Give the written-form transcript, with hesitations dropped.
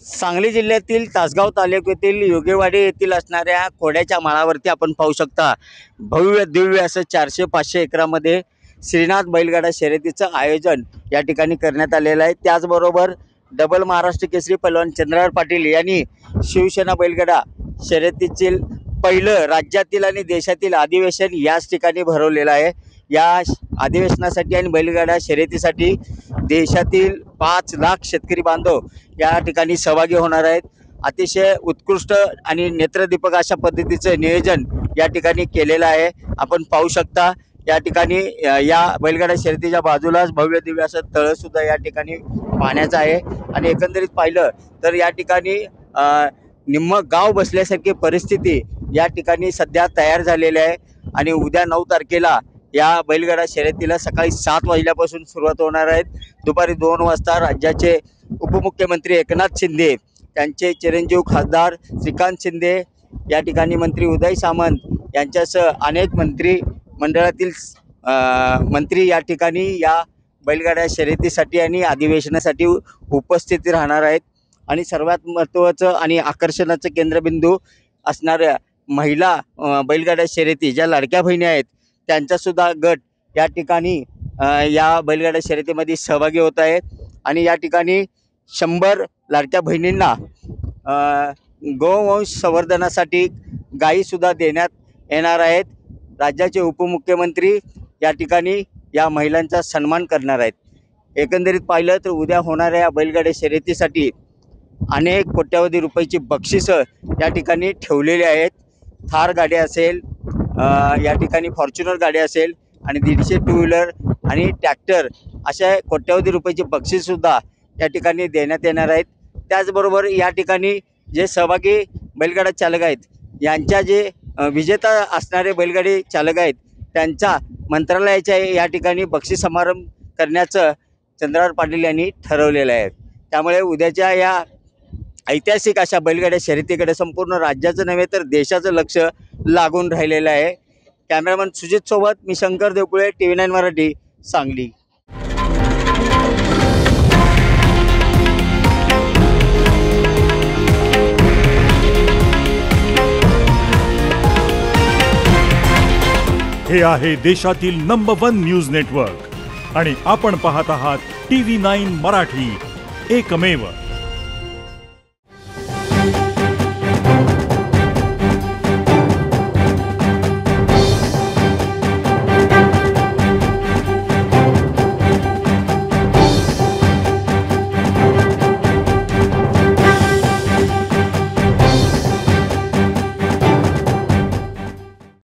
सांगली जिल्ह्यातील तासगाव तालुक्यातील योगेवाडी येथील असणाऱ्या खोड्याच्या माळावरती आपण पाहू शकता भव्य दिव्य असं 400-500 एकरामध्ये श्रीनाथ बैलगाडा शर्यतीचं आयोजन या ठिकाणी करण्यात आलेलं आहे। त्याचबरोबर डबल महाराष्ट्र केसरी पैलवान चंद्रहार पाटील यांनी शिवसेना बैलगाडा शर्यतीतील पहिलं राज्यातील आणि देशातील अधिवेशन याच ठिकाणी भरवलेलं आहे। या अधिवेशनासाठी आणि बैलगाडा शर्यतीसाठी देशातील 5 लाख शेतकरी बांधव या ठिकाणी सहभागी होणार आहेत। अतिशय उत्कृष्ट आणि नेत्रदीपक अशा पद्धतीचं नियोजन या ठिकाणी केलेलं आहे। आपण पाहू शकता या ठिकाणी या बैलगाडा शर्यतीच्या बाजूलाच भव्य दिव्य असं तळ सुद्धा या ठिकाणी पाण्याचं आहे आणि एकंदरीत पाहिलं तर या ठिकाणी निम्म गाव बसल्यासारखी परिस्थिती या ठिकाणी सध्या तयार झालेली आहे। आणि उद्या 9 तारखेला या बैलगाडा शर्यतीला सकाळी 7 वाजल्यापासून सुरुवात होणार आहे। दुपारी 2 वाजता राज्याचे उपमुख्यमंत्री एकनाथ शिंदे, त्यांचे चिरंजीव खासदार श्रीकांत शिंदे, या ठिकाणी मंत्री उदय सामंत यांच्यासह अनेक मंत्रिमंडळातील मंत्री या ठिकाणी या बैलगाडा शर्यतीसाठी आणि अधिवेशनासाठी उपस्थित राहणार आहेत। आणि सर्वात महत्त्वाचं आणि आकर्षणाचं केंद्रबिंदू असणाऱ्या महिला बैलगाडा शर्यती ज्या लाडक्या बहिणी आहेत त्यांचासुद्धा गट या ठिकाणी या बैलगाडा शर्यतीमध्ये सहभागी होत आहे। आणि या ठिकाणी 100 लाडक्या बहिणींना गोवंश संवर्धनासाठी गायीसुद्धा देण्यात येणार आहेत। राज्याचे उपमुख्यमंत्री या ठिकाणी या महिलांचा सन्मान करणार आहेत। एकंदरीत पाहिलं तर उद्या होणाऱ्या या बैलगाडा शर्यतीसाठी अनेक कोट्यावधी रुपयाची बक्षिसं या ठिकाणी ठेवलेली आहेत। थार गाडी असेल, या ठिकाणी फॉर्च्युनर गाडी असेल आणि 150 टू व्हीलर आणि ट्रॅक्टर अशा कोट्यावधी रुपयाची बक्षीससुद्धा या ठिकाणी देण्यात येणार आहेत। त्याचबरोबर या ठिकाणी जे सहभागी बैलगाडा चालक आहेत यांच्या जे विजेता असणारे बैलगाडी चालक आहेत त्यांचा मंत्रालयाच्या या ठिकाणी बक्षीस समारंभ करण्याचं चंद्रहार पाटील यांनी ठरवलेलं आहे। त्यामुळे उद्याच्या या ऐतिहासिक अशा बैलगाड्या शर्यतीकडे संपूर्ण राज्याचं नव्हे तर देशाचं लक्ष लागून राहिलेलं आहे। कॅमेरामन सुजित सोबत मी शंकर देवकुळे, TV9 मराठी, सांगली। हे आहे देशातील नंबर 1 न्यूज नेटवर्क आणि आपण पाहत आहात TV9 मराठी, एकमेव।